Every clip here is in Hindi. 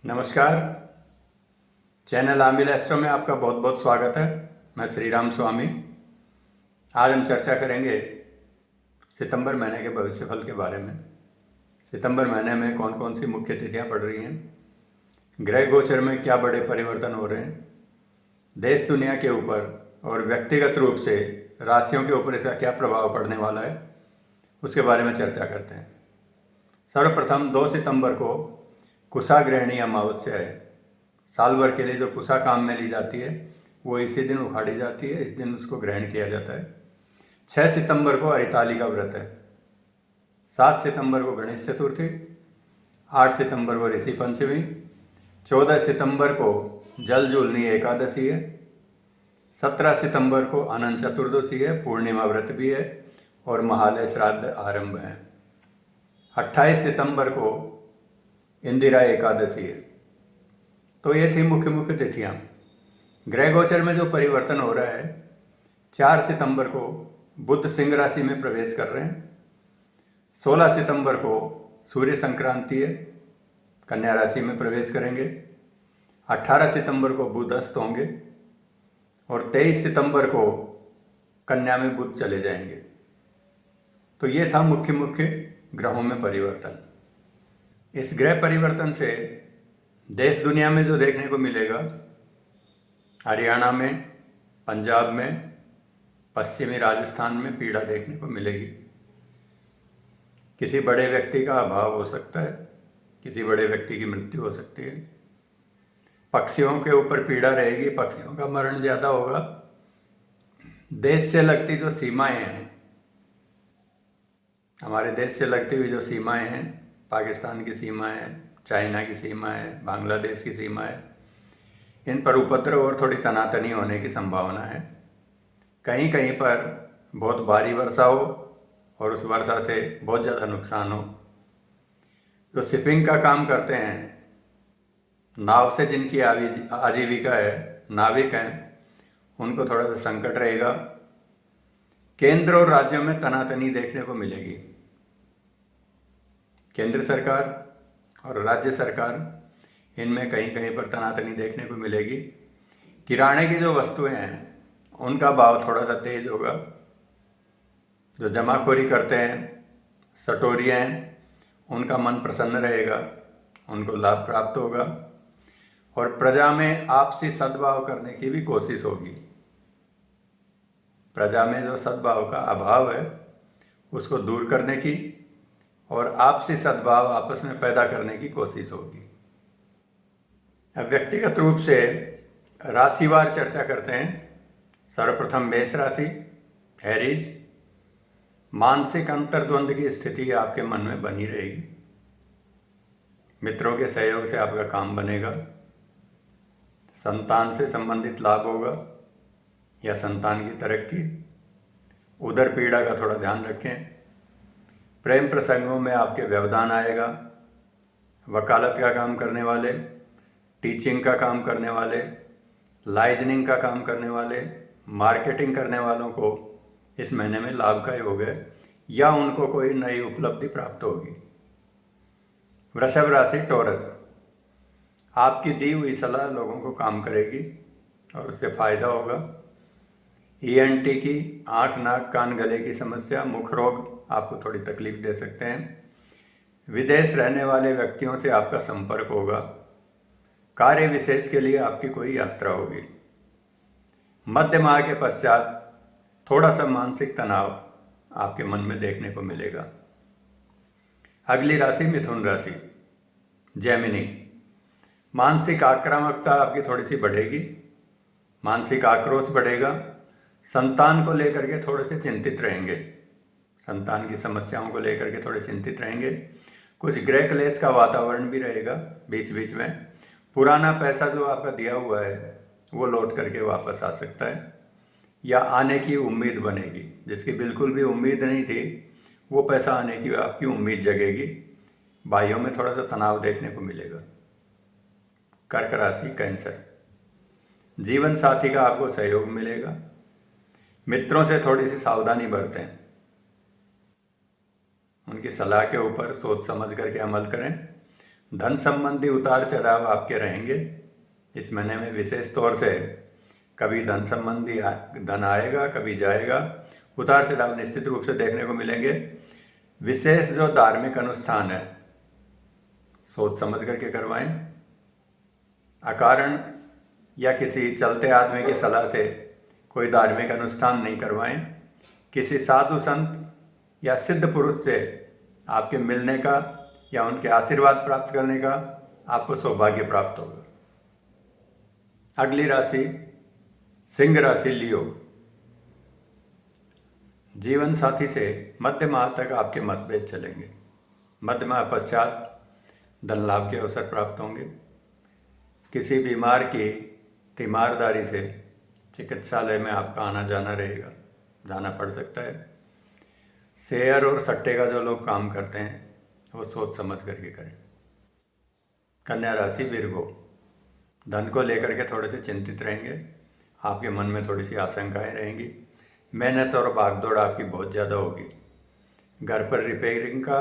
नमस्कार। चैनल आमिल एस्ट्रो में आपका बहुत बहुत स्वागत है। मैं श्री राम स्वामी। आज हम चर्चा करेंगे सितंबर महीने के भविष्यफल के बारे में। सितंबर महीने में कौन कौन सी मुख्य तिथियां पड़ रही हैं, ग्रह गोचर में क्या बड़े परिवर्तन हो रहे हैं, देश दुनिया के ऊपर और व्यक्तिगत रूप से राशियों के ऊपर इसका क्या प्रभाव पड़ने वाला है, उसके बारे में चर्चा करते हैं। सर्वप्रथम 2 सितंबर को कुशा ग्रहणी अमावस्या है। साल भर के लिए जो कुशा काम में ली जाती है वो इसी दिन उखाड़ी जाती है, इस दिन उसको ग्रहण किया जाता है। 6 सितंबर को हरिताली का व्रत है। 7 सितंबर को गणेश चतुर्थी, 8 सितंबर को ऋषि पंचमी, 14 सितंबर को जल जूलनी एकादशी है, 17 सितंबर को अनंत चतुर्दशी है, पूर्णिमा व्रत भी है और महालय श्राद्ध आरंभ है। 28 सितंबर को इंदिरा एकादशी है। तो ये थी मुख्य मुख्य तिथियाँ। ग्रह गोचर में जो परिवर्तन हो रहा है, 4 सितंबर को बुध सिंह राशि में प्रवेश कर रहे हैं, 16 सितंबर को सूर्य संक्रांति है, कन्या राशि में प्रवेश करेंगे, 18 सितंबर को बुध अस्त होंगे और 23 सितंबर को कन्या में बुध चले जाएंगे। तो ये था मुख्य मुख्य ग्रहों में परिवर्तन। इस ग्रह परिवर्तन से देश दुनिया में जो देखने को मिलेगा, हरियाणा में, पंजाब में, पश्चिमी राजस्थान में पीड़ा देखने को मिलेगी। किसी बड़े व्यक्ति का अभाव हो सकता है, किसी बड़े व्यक्ति की मृत्यु हो सकती है। पक्षियों के ऊपर पीड़ा रहेगी, पक्षियों का मरण ज़्यादा होगा। देश से लगती जो सीमाएं हैं, हमारे देश से लगती हुई जो सीमाएं हैं, पाकिस्तान की सीमा है, चाइना की सीमा है, बांग्लादेश की सीमा है, इन पर उपद्रव और थोड़ी तनातनी होने की संभावना है। कहीं कहीं पर बहुत भारी वर्षा हो और उस वर्षा से बहुत ज़्यादा नुकसान हो। जो शिपिंग का काम करते हैं, नाव से जिनकी आजीविका है, नाविक हैं, उनको थोड़ा सा संकट रहेगा। केंद्र और राज्यों में तनातनी देखने को मिलेगी। केंद्र सरकार और राज्य सरकार, इनमें कहीं कहीं पर तनातनी देखने को मिलेगी। किराने की जो वस्तुएं हैं उनका भाव थोड़ा सा तेज होगा। जो जमाखोरी करते हैं, सटोरियाँ हैं, उनका मन प्रसन्न रहेगा, उनको लाभ प्राप्त होगा और प्रजा में आपसी सद्भाव करने की भी कोशिश होगी। प्रजा में जो सद्भाव का अभाव है उसको दूर करने की और आपसी सद्भाव आपस में पैदा करने की कोशिश होगी। अब व्यक्तिगत रूप से राशिवार चर्चा करते हैं। सर्वप्रथम मेष राशि, एरीज। मानसिक अंतर्द्वंद की स्थिति आपके मन में बनी रहेगी। मित्रों के सहयोग से आपका काम बनेगा। संतान से संबंधित लाभ होगा या संतान की तरक्की। उदर पीड़ा का थोड़ा ध्यान रखें। प्रेम प्रसंगों में आपके व्यवधान आएगा। वकालत का काम करने वाले, टीचिंग का काम करने वाले, लाइजनिंग का काम करने वाले, मार्केटिंग करने वालों को इस महीने में लाभ का योग है या उनको कोई नई उपलब्धि प्राप्त होगी। वृषभ राशि, टॉरस। आपकी दी हुई सलाह लोगों को काम करेगी और उससे फायदा होगा। ENT की, आँख नाक कान गले की समस्या, मुख रोग आपको थोड़ी तकलीफ दे सकते हैं। विदेश रहने वाले व्यक्तियों से आपका संपर्क होगा। कार्य विशेष के लिए आपकी कोई यात्रा होगी। मध्य माह के पश्चात थोड़ा सा मानसिक तनाव आपके मन में देखने को मिलेगा। अगली राशि मिथुन राशि, जेमिनी। मानसिक आक्रामकता आपकी थोड़ी सी बढ़ेगी, मानसिक आक्रोश बढ़ेगा। संतान को लेकर के थोड़े से चिंतित रहेंगे, संतान की समस्याओं को लेकर के थोड़े चिंतित रहेंगे। कुछ गृह क्लेश का वातावरण भी रहेगा बीच बीच में। पुराना पैसा जो आपका दिया हुआ है वो लौट करके वापस आ सकता है या आने की उम्मीद बनेगी। जिसकी बिल्कुल भी उम्मीद नहीं थी वो पैसा आने की आपकी उम्मीद जगेगी। भाइयों में थोड़ा सा तनाव देखने को मिलेगा। कर्क राशि, कैंसर। जीवन साथी का आपको सहयोग मिलेगा। मित्रों से थोड़ी सी सावधानी बरतें, उनकी सलाह के ऊपर सोच समझ करके अमल करें। धन संबंधी उतार चढ़ाव आपके रहेंगे। इस महीने में विशेष तौर से कभी धन संबंधी धन आएगा, कभी जाएगा। उतार चढ़ाव निश्चित रूप से देखने को मिलेंगे। विशेष जो धार्मिक अनुष्ठान है सोच समझ करके करवाएं। अकारण या किसी चलते आदमी की सलाह से कोई धार्मिक अनुष्ठान नहीं करवाएं। किसी साधु संत या सिद्ध पुरुष से आपके मिलने का या उनके आशीर्वाद प्राप्त करने का आपको सौभाग्य प्राप्त होगा। अगली राशि सिंह राशि लियो। जीवन साथी से मध्य माह तक आपके मतभेद चलेंगे। मध्य माह पश्चात धन लाभ के अवसर प्राप्त होंगे। किसी बीमार की तीमारदारी से चिकित्सालय में आपका आना जाना रहेगा, जाना पड़ सकता है। शेयर और सट्टे का जो लोग काम करते हैं वो सोच समझ करके करें। कन्या राशि विरगो। धन को लेकर के थोड़े से चिंतित रहेंगे। आपके मन में थोड़ी सी आशंकाएं रहेंगी। मेहनत और भागदौड़ आपकी बहुत ज़्यादा होगी। घर पर रिपेयरिंग का,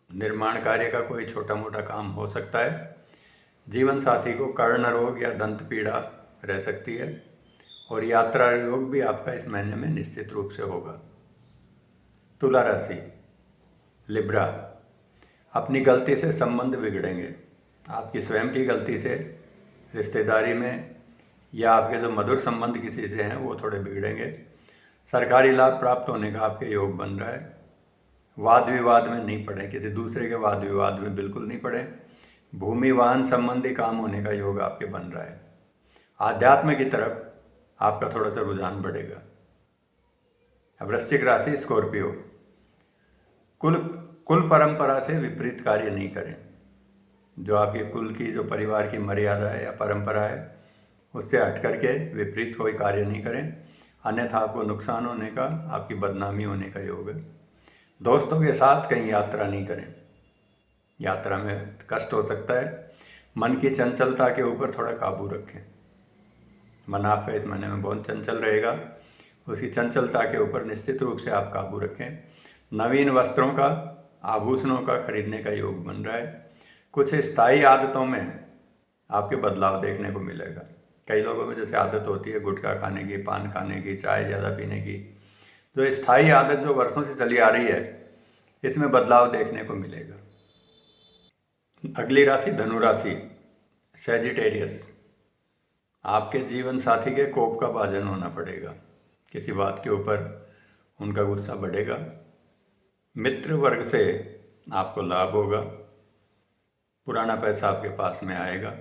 निर्माण कार्य का कोई छोटा मोटा काम हो सकता है। जीवन साथी को कर्ण रोग या दंत पीड़ा रह सकती है और यात्रा योग भी आपका इस महीने में निश्चित रूप से होगा। तुला राशि लिब्रा। अपनी गलती से संबंध बिगड़ेंगे। आपकी स्वयं की गलती से रिश्तेदारी में या आपके जो मधुर संबंध किसी से हैं वो थोड़े बिगड़ेंगे। सरकारी लाभ प्राप्त होने का आपके योग बन रहा है। वाद विवाद में नहीं पड़े, किसी दूसरे के वाद विवाद में बिल्कुल नहीं पड़े। भूमि वाहन संबंधी काम होने का योग आपके बन रहा है। आध्यात्म की तरफ आपका थोड़ा सा रुझान बढ़ेगा। अब वृश्चिक राशि स्कॉर्पियो। कुल परंपरा से विपरीत कार्य नहीं करें। जो आपके कुल की जो परिवार की मर्यादा है या परंपरा है उससे हट करके विपरीत कोई कार्य नहीं करें, अन्यथा आपको नुकसान होने का, आपकी बदनामी होने का योग है। दोस्तों के साथ कहीं यात्रा नहीं करें, यात्रा में कष्ट हो सकता है। मन की चंचलता के ऊपर थोड़ा काबू रखें। मन आपका इस महीने में बहुत चंचल रहेगा, उसकी चंचलता के ऊपर निश्चित रूप से आप काबू रखें। नवीन वस्त्रों का, आभूषणों का खरीदने का योग बन रहा है। कुछ स्थायी आदतों में आपके बदलाव देखने को मिलेगा। कई लोगों में जैसे आदत होती है गुटखा खाने की, पान खाने की, चाय ज़्यादा पीने की, जो स्थायी आदत जो वर्षों से चली आ रही है इसमें बदलाव देखने को मिलेगा। अगली राशि धनु राशि सैजिटेरियस। आपके जीवन साथी के कोप का भाजन होना पड़ेगा। किसी बात के ऊपर उनका गुस्सा बढ़ेगा। मित्र वर्ग से आपको लाभ होगा। पुराना पैसा आपके पास में आएगा।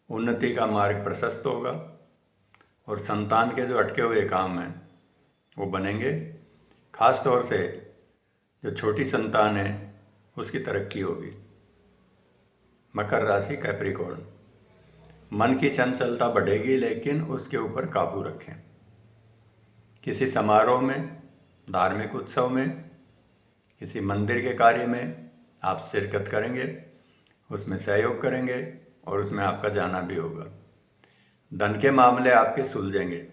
उन्नति का मार्ग प्रशस्त होगा और संतान के जो अटके हुए काम हैं वो बनेंगे। खास तौर से जो छोटी संतान है उसकी तरक्की होगी। मकर राशि कैप्रिकॉर्न। मन की चंचलता बढ़ेगी लेकिन उसके ऊपर काबू रखें। किसी समारोह में, धार्मिक उत्सव में, किसी मंदिर के कार्य में आप शिरकत करेंगे, उसमें सहयोग करेंगे और उसमें आपका जाना भी होगा। धन के मामले आपके सुलझेंगे।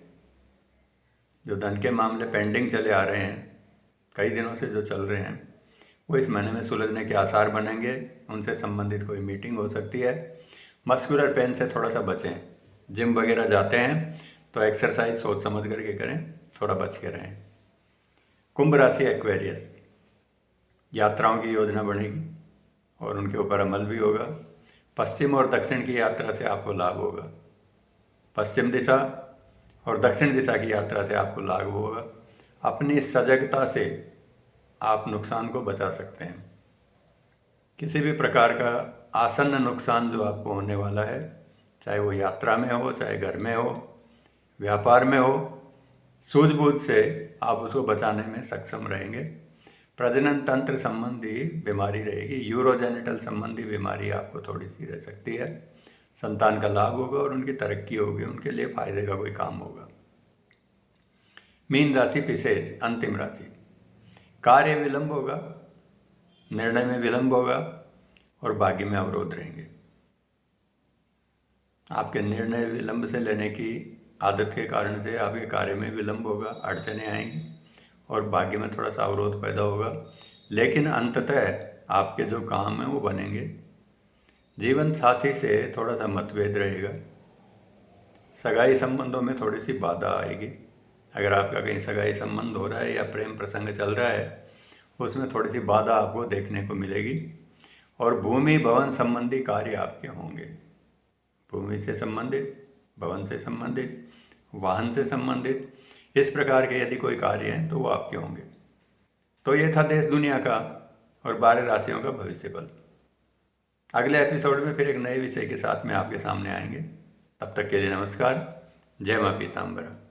जो धन के मामले पेंडिंग चले आ रहे हैं, कई दिनों से जो चल रहे हैं, वो इस महीने में सुलझने के आसार बनेंगे। उनसे संबंधित कोई मीटिंग हो सकती है। मस्कुलर पेन से थोड़ा सा बचें। जिम वगैरह जाते हैं तो एक्सरसाइज सोच समझ करके करें, थोड़ा बच के रहें। कुंभ राशि एक्वेरियस। यात्राओं की योजना बनेगी और उनके ऊपर अमल भी होगा। पश्चिम और दक्षिण की यात्रा से आपको लाभ होगा। पश्चिम दिशा और दक्षिण दिशा की यात्रा से आपको लाभ होगा। अपनी सजगता से आप नुकसान को बचा सकते हैं। किसी भी प्रकार का आसन्न नुकसान जो आपको होने वाला है, चाहे वो यात्रा में हो, चाहे घर में हो, व्यापार में हो, सूझबूझ से आप उसको बचाने में सक्षम रहेंगे। प्रजनन तंत्र संबंधी बीमारी रहेगी। यूरोजेनिटल संबंधी बीमारी आपको थोड़ी सी रह सकती है। संतान का लाभ होगा और उनकी तरक्की होगी, उनके लिए फायदे का कोई काम होगा। मीन राशि पिसेज, अंतिम राशि। कार्य विलंब होगा, निर्णय में विलंब होगा और भाग्य में अवरोध रहेंगे। आपके निर्णय विलंब से लेने की आदत के कारण से आपके कार्य में विलंब होगा, अड़चने आएंगी और भाग्य में थोड़ा सा अवरोध पैदा होगा। लेकिन अंततः आपके जो काम हैं वो बनेंगे, जीवन साथी से थोड़ा सा मतभेद रहेगा। सगाई संबंधों में थोड़ी सी बाधा आएगी। अगर आपका कहीं सगाई संबंध हो रहा है या प्रेम प्रसंग चल रहा है, उसमें थोड़ी सी बाधा आपको देखने को मिलेगी। और भूमि भवन संबंधी कार्य आपके होंगे। भूमि से संबंधित, भवन से संबंधित, वाहन से संबंधित, इस प्रकार के यदि कोई कार्य हैं तो वो आपके होंगे। तो ये था देश दुनिया का और 12 राशियों का भविष्य फल। अगले एपिसोड में फिर एक नए विषय के साथ में आपके सामने आएंगे। तब तक के लिए नमस्कार। जय मां पीताम्बरा।